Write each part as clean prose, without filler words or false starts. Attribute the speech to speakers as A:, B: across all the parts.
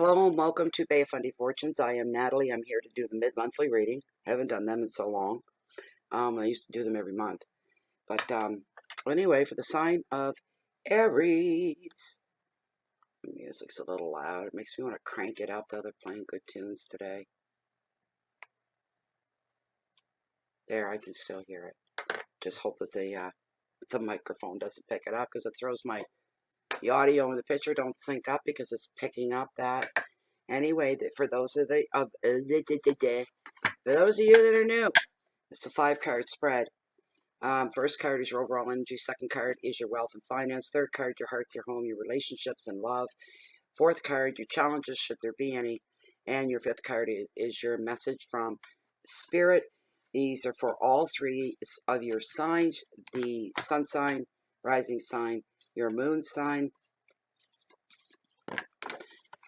A: Hello and welcome to Bay of Fundy Fortunes. I am Natalie. I'm here to do the mid-monthly reading. I haven't done them in so long. I used to do them every month. But anyway, for the sign of Aries. The music's a little loud. It makes me want to crank it up, though they're playing good tunes today. There, I can still hear it. Just hope that the microphone doesn't pick it up, because it throws the audio and the picture don't sync up because it's picking up that. Anyway, for those of you that are new, it's a 5-card spread. First card is your overall energy. Second card is your wealth and finance. Third card, your hearth, your home, your relationships and love. Fourth card, your challenges, should there be any. And your fifth card is your message from Spirit. These are for all three of your signs: the sun sign, rising sign, your moon sign.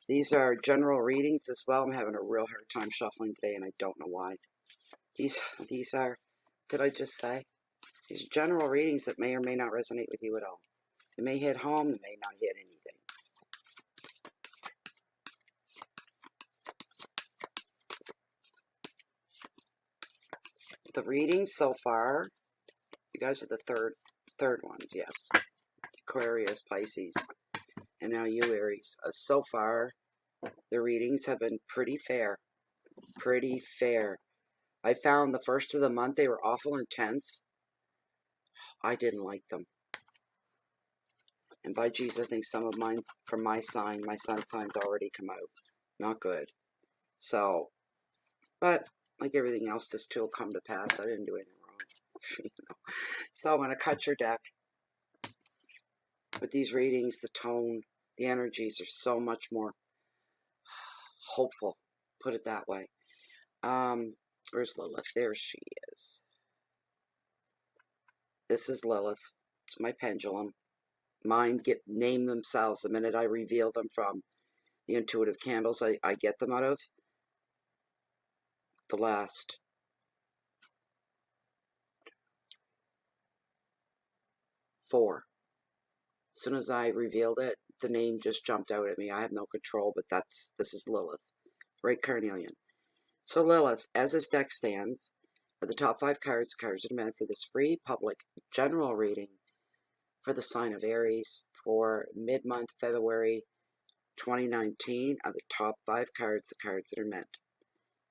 A: These are general readings as well. I'm having a real hard time shuffling today, and I don't know why. These are, did I just say? These are general readings that may or may not resonate with you at all. They may hit home, they may not hit anything. The readings so far, you guys are the third ones, yes. Aquarius, Pisces, and now you, Aries. So far, the readings have been pretty fair. Pretty fair. I found the first of the month they were awful intense. I didn't like them. And by Jesus, I think some of mine from my sign, my sun sign's already come out. Not good. So, but like everything else, this too will come to pass. I didn't do anything wrong. So I'm going to cut your deck. With these readings, the tone, the energies are so much more hopeful. Put it that way. Where's Lilith? There she is. This is Lilith. It's my pendulum. Mine name themselves the minute I reveal them from the intuitive candles I get them out of. The last 4. As soon as I revealed it, the name just jumped out at me. I have no control, but this is Lilith. Right, Carnelian. So Lilith, as this deck stands, are the top 5 cards. The cards are meant for this free public general reading for the sign of Aries for mid-month February 2019 are the top 5 cards, the cards that are meant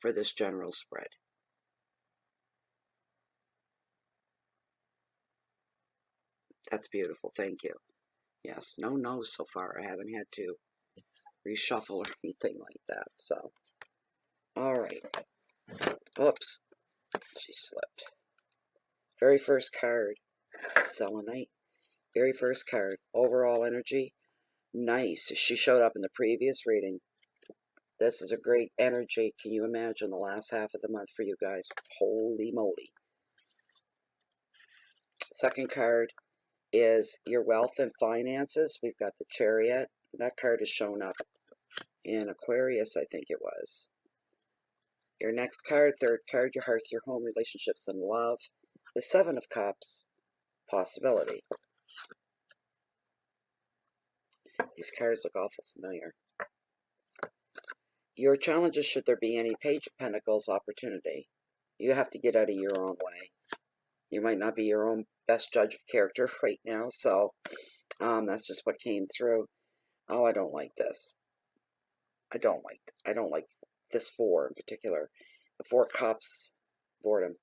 A: for this general spread. That's beautiful. Thank you. Yes, no no's so far. I haven't had to reshuffle or anything like that. So, all right. Oops. She slipped. Very first card, selenite. Very first card, overall energy. Nice. She showed up in the previous reading. This is a great energy. Can you imagine the last half of the month for you guys? Holy moly. Second card is your wealth and finances. We've got the Chariot. That card has shown up in Aquarius, I think it was. Your next card, third card, your hearth, your home, relationships, and love. The 7 of Cups, possibility. These cards look awful familiar. Your challenges, should there be any, Page of Pentacles, opportunity. You have to get out of your own way. You might not be your own best judge of character right now, so that's just what came through. Oh, I don't like this. I don't like this 4 in particular. The 4 Cups, boredom.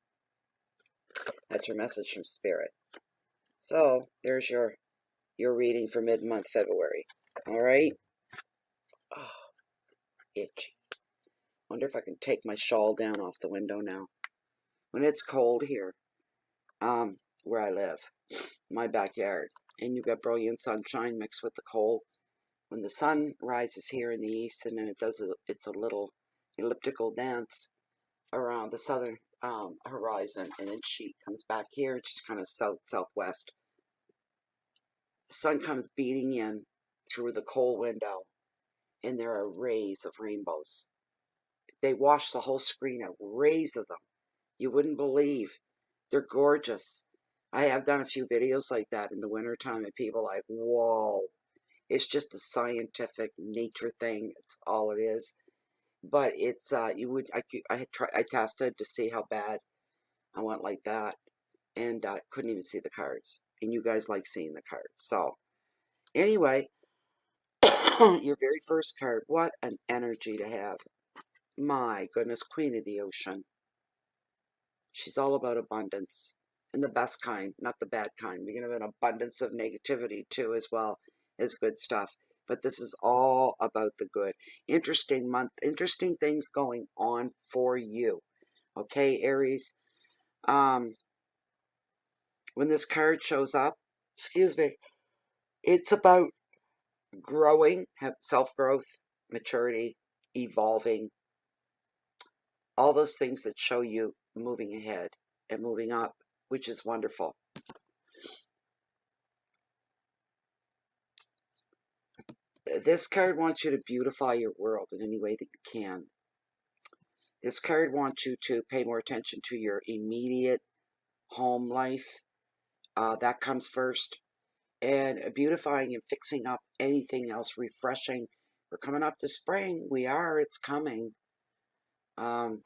A: That's your message from Spirit. So there's your reading for mid-month February. All right. Oh, itchy. Wonder if I can take my shawl down off the window now. When it's cold here, where I live, my backyard, and you got brilliant sunshine mixed with the cold. When the sun rises here in the east, and then it's a little elliptical dance around the southern horizon, and then she comes back here, and she's kind of southwest. The sun comes beating in through the cold window, and there are rays of rainbows. They wash the whole screen out, rays of them. You wouldn't believe. They're gorgeous. I have done a few videos like that in the wintertime, and people are like, whoa. It's just a scientific nature thing. It's all it is. But it's I tested to see how bad I went like that, and couldn't even see the cards. And you guys like seeing the cards. So anyway, your very first card. What an energy to have. My goodness, Queen of the Ocean. She's all about abundance. And the best kind, not the bad kind. We can have an abundance of negativity too, as well as good stuff. But this is all about the good. Interesting month, interesting things going on for you. Okay, Aries. Um, when this card shows up, excuse me, it's about growing, have self-growth, maturity, evolving, all those things that show you moving ahead and moving up, which is wonderful. This card wants you to beautify your world in any way that you can. This card wants you to pay more attention to your immediate home life. That comes first. And beautifying and fixing up anything else, refreshing. We're coming up to spring. We are. It's coming. Lord,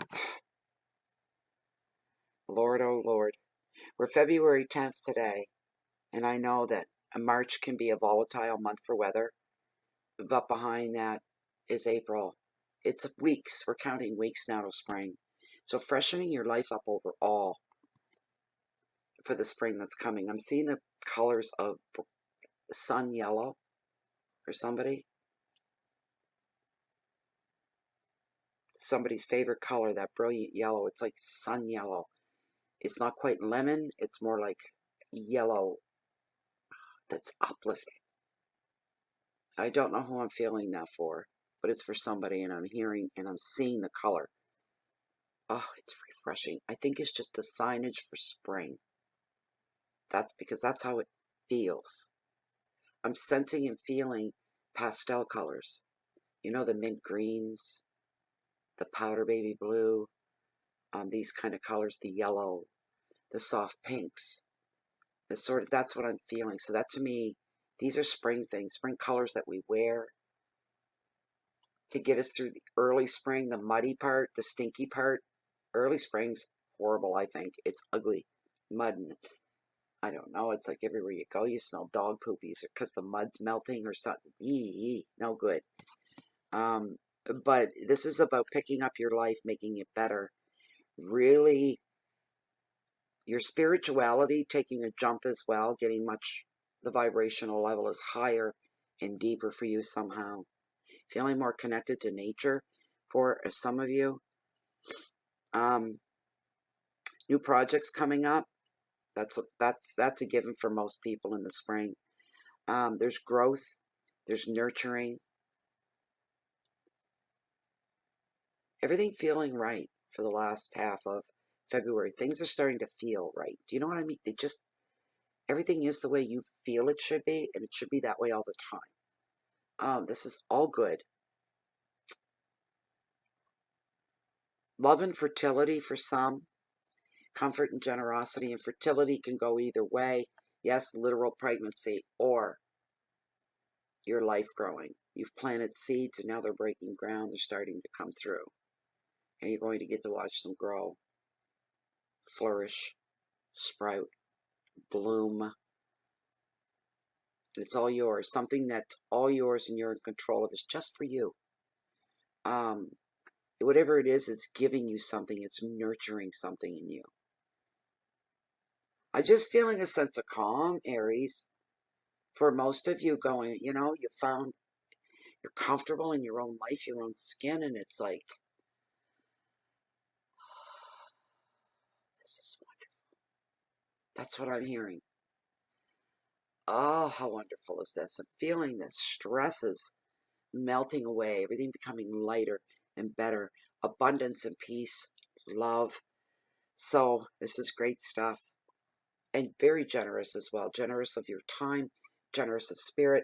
A: oh Lord. We're February 10th today. And I know that March can be a volatile month for weather. But behind that is April. It's weeks. We're counting weeks now to spring. So freshening your life up overall for the spring that's coming. I'm seeing the colors of sun yellow for somebody. Somebody's favorite color, that brilliant yellow. It's like sun yellow. It's not quite lemon. It's more like yellow that's uplifting. I don't know who I'm feeling that for, but it's for somebody, and I'm hearing and I'm seeing the color. Oh, it's refreshing. I think it's just the signage for spring. That's because that's how it feels. I'm sensing and feeling pastel colors. You know, the mint greens, the powder baby blue, these kind of colors, the yellow, the soft pinks. That's what I'm feeling. So that to me, these are spring things, spring colors that we wear to get us through the early spring, the muddy part, the stinky part. Early spring's horrible, I think. It's ugly. Mud, and I don't know. It's like everywhere you go, you smell dog poopies because the mud's melting or something. No good. But this is about picking up your life, making it better. Really, your spirituality taking a jump as well, getting the vibrational level is higher and deeper for you somehow. Feeling more connected to nature for some of you. New projects coming up. That's a given for most people in the spring. There's growth. There's nurturing. Everything feeling right for the last half of February. Things are starting to feel right. Do you know what I mean? Everything is the way you feel it should be, and it should be that way all the time. This is all good. Love and fertility for some. Comfort and generosity, and fertility can go either way. Yes, literal pregnancy, or your life growing. You've planted seeds and now they're breaking ground. They're starting to come through. And you're going to get to watch them grow, flourish, sprout, bloom. It's all yours. Something that's all yours and you're in control of is just for you. Whatever it is, it's giving you something. It's nurturing something in you. I'm just feeling a sense of calm, Aries. For most of you going, you found you're comfortable in your own life, your own skin, and it's like, this is wonderful. That's what I'm hearing. Oh, how wonderful is this? I'm feeling this stress is melting away, everything becoming lighter and better, abundance and peace, love. So this is great stuff. And very generous as well, generous of your time, generous of spirit.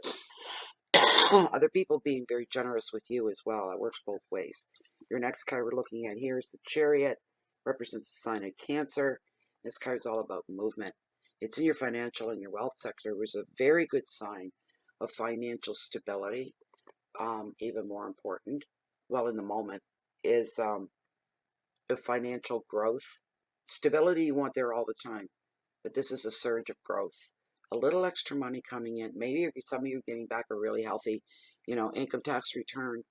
A: Other people being very generous with you as well. It works both ways. Your next card we're looking at here is the Chariot. Represents the sign of Cancer. This card's all about movement. It's in your financial and your wealth sector, which is a very good sign of financial stability. Even more important, well, in the moment, is of financial growth. Stability you want there all the time, but this is a surge of growth. A little extra money coming in. Maybe some of you are getting back a really healthy, income tax return.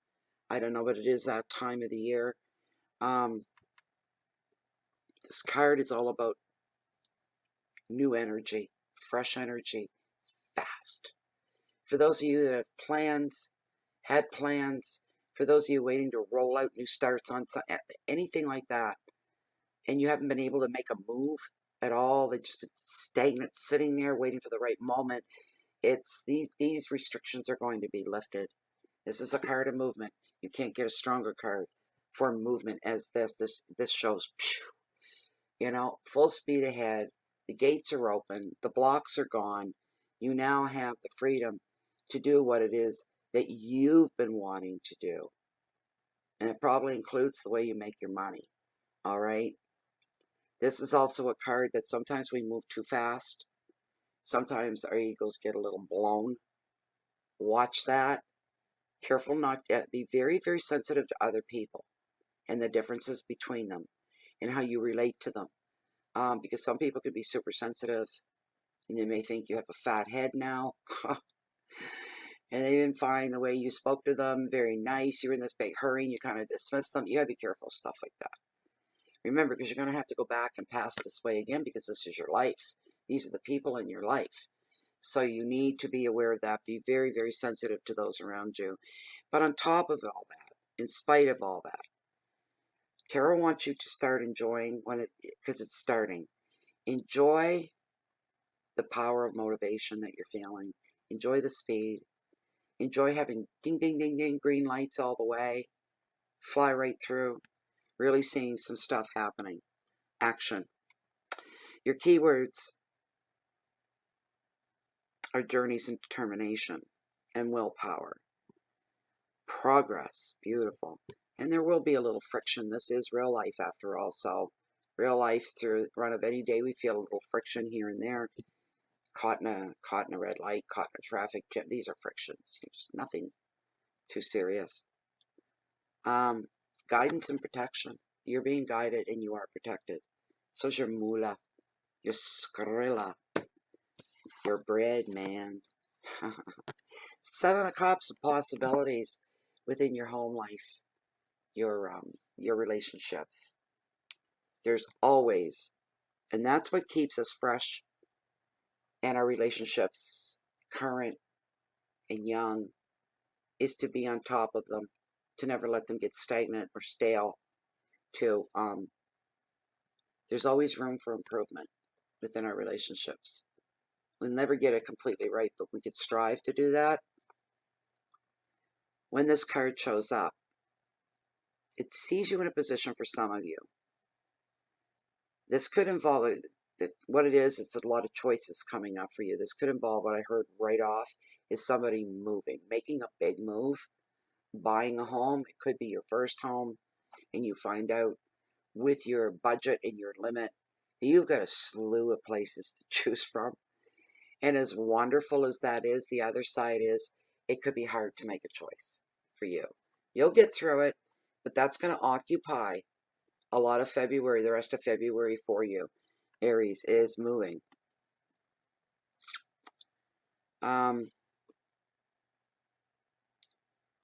A: I don't know what it is that time of the year. This card is all about new energy, fresh energy, fast. For those of you that have plans, had plans, for those of you waiting to roll out new starts on anything like that, and you haven't been able to make a move at all, they've just been stagnant, sitting there waiting for the right moment, it's these restrictions are going to be lifted. This is a card of movement. You can't get a stronger card for movement as this. This shows, full speed ahead. The gates are open. The blocks are gone. You now have the freedom to do what it is that you've been wanting to do. And it probably includes the way you make your money. All right? This is also a card that sometimes we move too fast. Sometimes our egos get a little blown. Watch that. Careful not to be very, very sensitive to other people and the differences between them and how you relate to them. Because some people could be super sensitive and they may think you have a fat head now. And they didn't find the way you spoke to them very nice. You were in this big hurry and you kind of dismissed them. You got to be careful of stuff like that. Remember, because you're going to have to go back and pass this way again because this is your life. These are the people in your life. So you need to be aware of that. Be very, very sensitive to those around you. But on top of all that, in spite of all that, Tarot wants you to start enjoying because it's starting. Enjoy the power of motivation that you're feeling. Enjoy the speed. Enjoy having ding, ding, ding, ding, green lights all the way. Fly right through. Really seeing some stuff happening. Action. Your keywords are journeys and determination and willpower. Progress. Beautiful. And there will be a little friction. This is real life after all. So real life, through the run of any day, we feel a little friction here and there. Caught in a red light, caught in a traffic jam. These are frictions. Just nothing too serious. Guidance and protection. You're being guided and you are protected. So's your moolah, your skrilla, your bread, man. 7 of Cups of possibilities within your home life, your relationships. There's always, and that's what keeps us fresh and our relationships current and young, is to be on top of them, to never let them get stagnant or stale. There's always room for improvement within our relationships. We'll never get it completely right, but we could strive to do that. When this card shows up, it sees you in a position, for some of you. This could involve, what it is, it's a lot of choices coming up for you. This could involve, what I heard right off, is somebody moving, making a big move, buying a home. It could be your first home, and you find out with your budget and your limit, you've got a slew of places to choose from. And as wonderful as that is, the other side is, it could be hard to make a choice for you. You'll get through it, but that's going to occupy a lot of February, the rest of February for you. Aries is moving.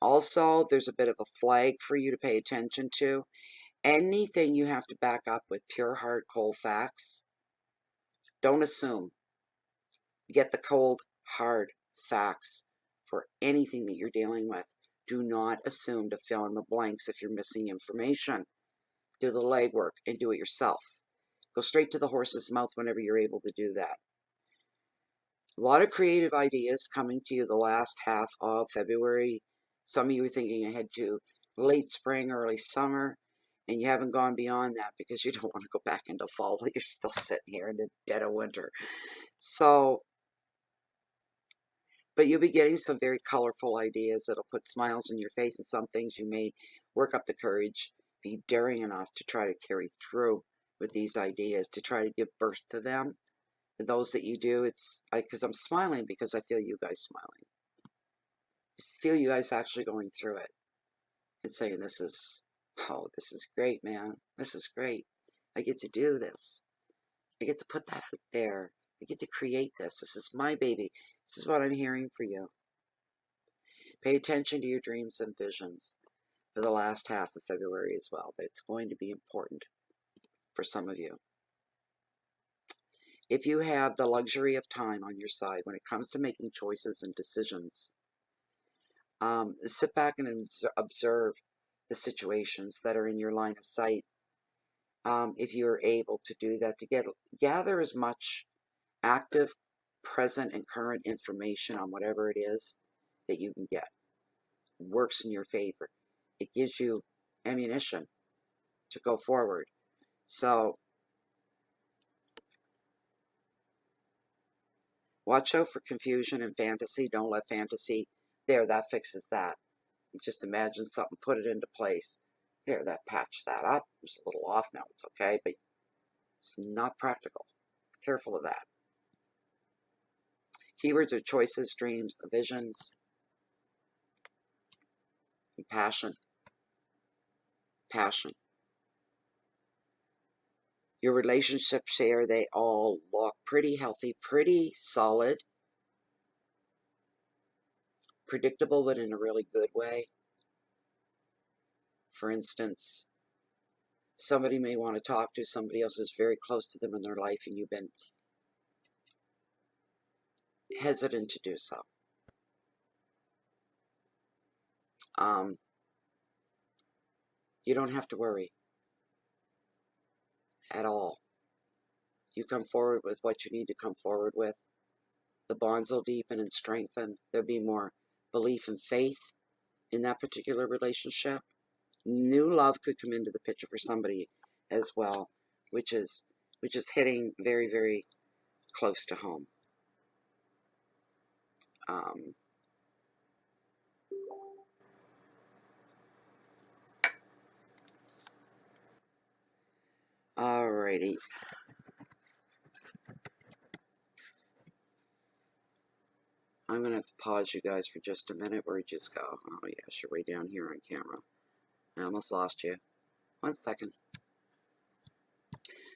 A: Also, there's a bit of a flag for you to pay attention to. Anything you have to back up with pure, hard, cold facts, don't assume. Get the cold, hard facts for anything that you're dealing with. Do not assume to fill in the blanks if you're missing information. Do the legwork and do it yourself. Go straight to the horse's mouth whenever you're able to do that. A lot of creative ideas coming to you the last half of February. Some of you are thinking ahead to late spring, early summer, and you haven't gone beyond that because you don't want to go back into fall. You're still sitting here in the dead of winter. So, but you'll be getting some very colorful ideas that'll put smiles on your face, and some things you may work up the courage, be daring enough to try to carry through with these ideas, to try to give birth to them. And those that you do, it's because I'm smiling because I feel you guys smiling. feel you guys actually going through it and saying, oh, this is great, man. This is great. I get to do this. I get to put that out there. I get to create this. This is my baby. This is what I'm hearing for you. Pay attention to your dreams and visions for the last half of February as well. It's going to be important for some of you. If you have the luxury of time on your side when it comes to making choices and decisions, sit back and observe the situations that are in your line of sight. If you're able to do that, to gather as much active, present, and current information on whatever it is that you can get. Works in your favor. It gives you ammunition to go forward. So watch out for confusion and fantasy. Don't let fantasy, that fixes that. Just imagine something, put it into place. That patched that up. It's a little off now. It's okay, but it's not practical. Careful of that. Keywords are choices, dreams, visions, and passion. Passion. Your relationships here, they all look pretty healthy, pretty solid, predictable, but in a really good way. For instance, somebody may want to talk to somebody else who's very close to them in their life, and you've been hesitant to do so. You don't have to worry at all. You come forward with what you need to come forward with. The bonds will deepen and strengthen. There'll be more belief and faith in that particular relationship. New love could come into the picture for somebody as well, which is hitting very, very close to home. Alrighty. I'm going to have to pause you guys for just a minute. Where'd you just go? Oh, yes, you're way down here on camera. I almost lost you. 1 second.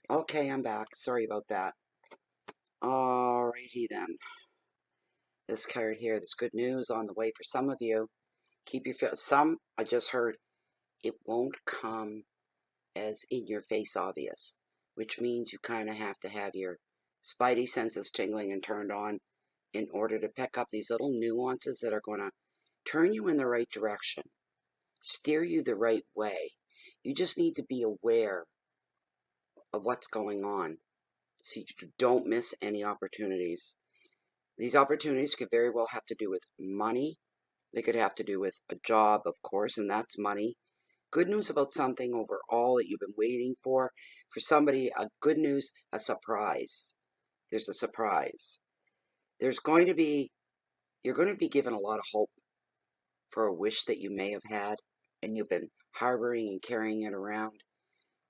A: Okay, I'm back. Sorry about that. Alrighty then. This card here, there's good news on the way for some of you. Keep your some, I just heard, it won't come as in your face obvious, which means you kind of have to have your spidey senses tingling and turned on in order to pick up these little nuances that are going to turn you in the right direction, steer you the right way. You just need to be aware of what's going on so you don't miss any opportunities. These opportunities could very well have to do with money. They could have to do with a job, of course, and that's money. Good news about something overall that you've been waiting for. For somebody, a good news, a surprise. There's a surprise. You're going to be given a lot of hope for a wish that you may have had, and you've been harboring and carrying it around.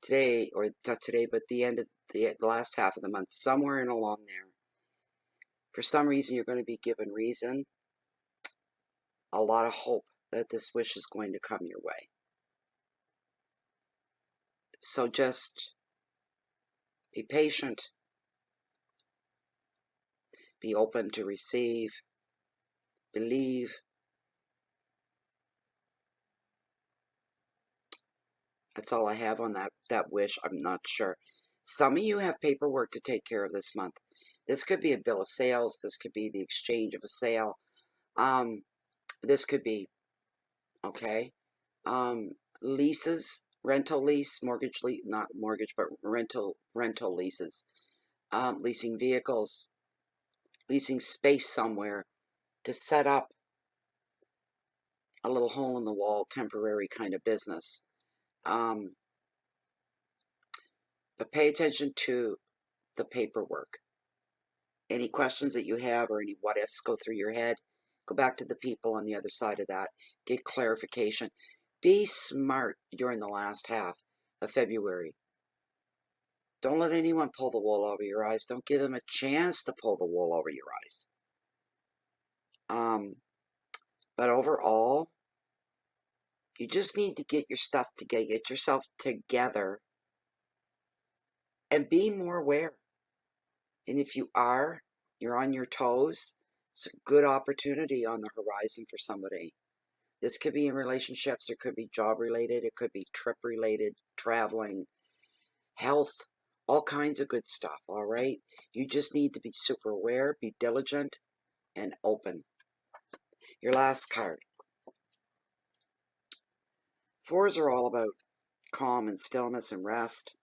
A: Today, or not today, but the end of the last half of the month, somewhere in along there, for some reason you're going to be given reason, a lot of hope that this wish is going to come your way. So just be patient, be open to receive, believe. That's all I have on that wish. I'm not sure. Some of you have paperwork to take care of this month. This could be a bill of sales. This could be the exchange of a sale. This could be, okay, leases, rental lease, mortgage lease, not mortgage, but rental leases, leasing vehicles, leasing space somewhere to set up a little hole in the wall, temporary kind of business. But pay attention to the paperwork. Any questions that you have or any what ifs go through your head, go back to the people on the other side of that. Get clarification. Be smart during the last half of February. Don't let anyone pull the wool over your eyes. Don't give them a chance to pull the wool over your eyes. But overall, you just need to get your stuff together, get yourself together, and be more aware. And if you're on your toes, it's a good opportunity on the horizon for somebody. This could be in relationships, it could be job related, it could be trip related, traveling, health, all kinds of good stuff, all right? You just need to be super aware, be diligent, and open. Your last card. Fours are all about calm and stillness and rest,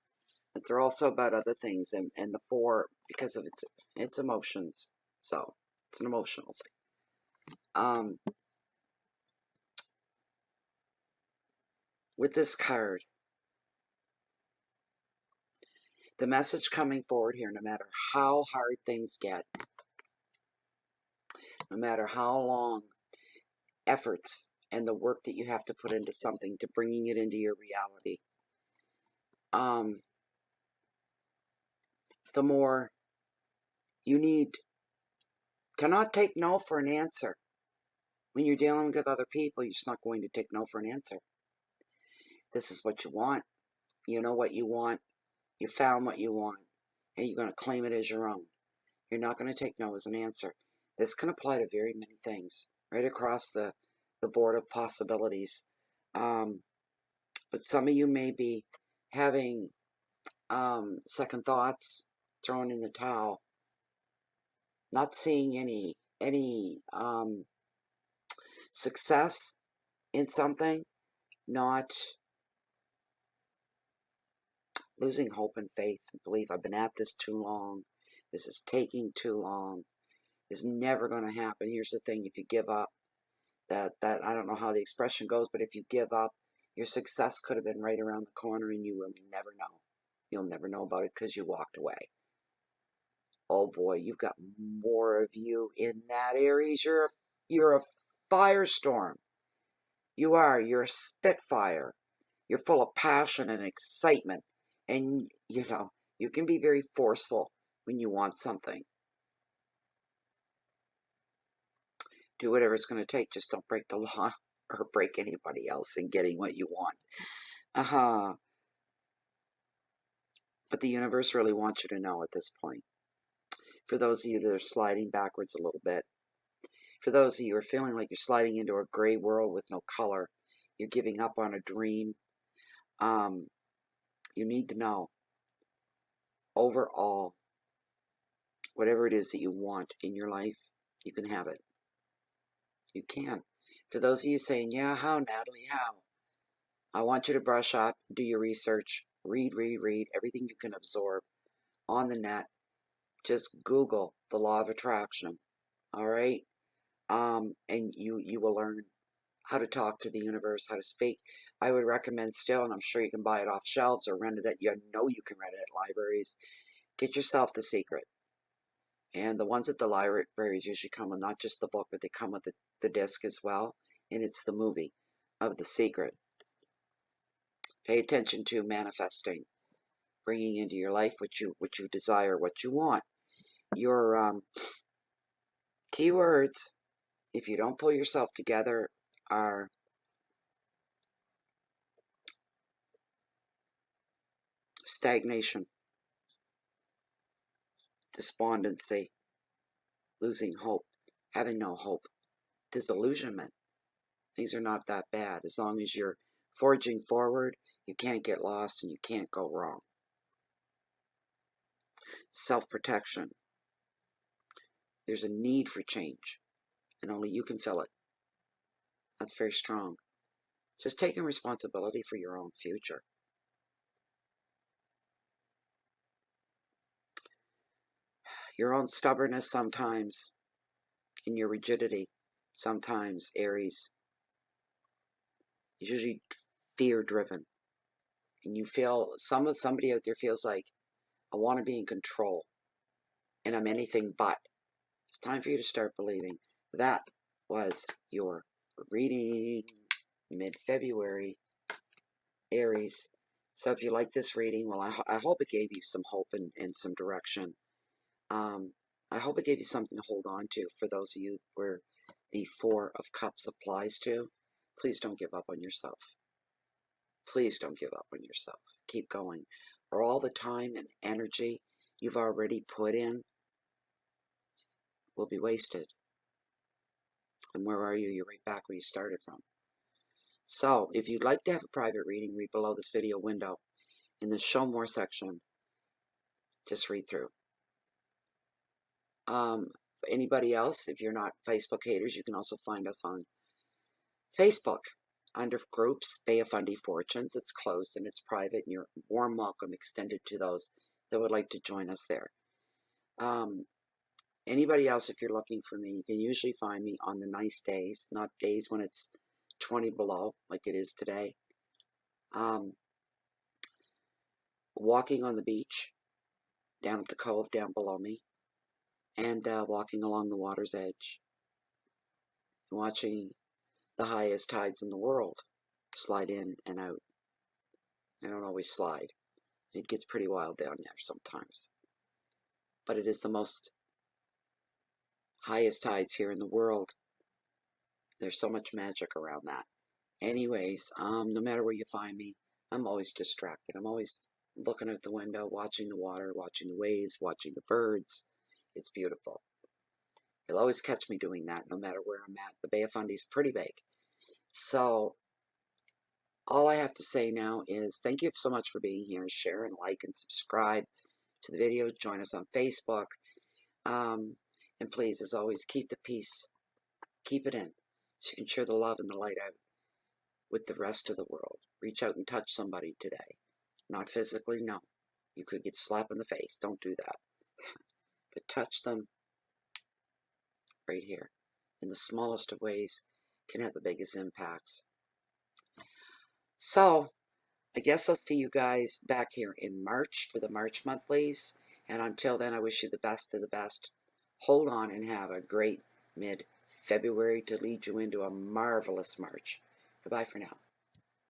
A: but they're also about other things. And the four, because of its emotions, so it's an emotional thing. With this card, the message coming forward here, no matter how hard things get, no matter how long efforts and the work that you have to put into something to bringing it into your reality, the more you cannot take no for an answer. When you're dealing with other people, you're just not going to take no for an answer. This is what you want. You know what you want. You found what you want. And you're going to claim it as your own. You're not going to take no as an answer. This can apply to very many things, right across the board of possibilities. But some of you may be having second thoughts, throwing in the towel, not seeing any success in something, not losing hope and faith and belief. I've been at this too long. This is taking too long. This is never going to happen. Here's the thing: if you give up, that I don't know how the expression goes, but if you give up, your success could have been right around the corner, and you will never know. You'll never know about it because you walked away. Oh boy, you've got more of you in that, Aries. You're a firestorm. You are. You're a spitfire. You're full of passion and excitement. And, you can be very forceful when you want something. Do whatever it's going to take. Just don't break the law or break anybody else in getting what you want. But the universe really wants you to know at this point. For those of you that are sliding backwards a little bit, for those of you who are feeling like you're sliding into a gray world with no color, you're giving up on a dream, you need to know, overall, whatever it is that you want in your life, you can have it. You can. For those of you saying, yeah, how, Natalie, how? I want you to brush up, do your research, read, everything you can absorb on the net. Just Google the law of attraction, all right? And you will learn how to talk to the universe, how to speak. I would recommend still, and I'm sure you can buy it off shelves or rent it at, you can rent it at libraries. Get yourself The Secret. And the ones at the libraries usually come with not just the book, but they come with the disc as well. And it's the movie of The Secret. Pay attention to manifesting, bringing into your life what you desire, what you want. Your keywords, if you don't pull yourself together, are stagnation, despondency, losing hope, having no hope, disillusionment. Things are not that bad. As long as you're forging forward, you can't get lost and you can't go wrong. Self-protection. There's a need for change, and only you can fill it. That's very strong. It's just taking responsibility for your own future. Your own stubbornness sometimes, and your rigidity sometimes, Aries, is usually fear-driven. And you feel, somebody out there feels like, I want to be in control, and I'm anything but. It's time for you to start believing. That was your reading, mid-February, Aries. So if you like this reading, well, I hope it gave you some hope and some direction. I hope it gave you something to hold on to for those of you where the Four of Cups applies to, please don't give up on yourself. Please don't give up on yourself. Keep going. Or all the time and energy you've already put in will be wasted. And where are you? You're right back where you started from. So, if you'd like to have a private reading, read below this video window. In the Show More section, just read through. For anybody else, if you're not Facebook haters, you can also find us on Facebook under groups, Bay of Fundy Fortunes. It's closed and it's private, and you're warm welcome extended to those that would like to join us there. Anybody else, if you're looking for me, you can usually find me on the nice days, not days when it's 20 below like it is today. Walking on the beach, down at the cove down below me, and walking along the water's edge, watching the highest tides in the world slide in and out. They don't always slide. It gets pretty wild down there sometimes. But it is the most highest tides here in the world. There's so much magic around that. Anyways, no matter where you find me, I'm always distracted. I'm always looking out the window, watching the water, watching the waves, watching the birds. It's beautiful. You'll always catch me doing that no matter where I'm at. The Bay of Fundy is pretty big. So, all I have to say now is thank you so much for being here. Share and like and subscribe to the video. Join us on Facebook. And please, as always, keep the peace. Keep it in so you can share the love and the light out with the rest of the world. Reach out and touch somebody today. Not physically, no. You could get slapped in the face. Don't do that. But touch them right here. In the smallest of ways can have the biggest impacts. So, I guess I'll see you guys back here in March for the March monthlies. And until then, I wish you the best of the best. Hold on and have a great mid-February to lead you into a marvelous March. Goodbye for now.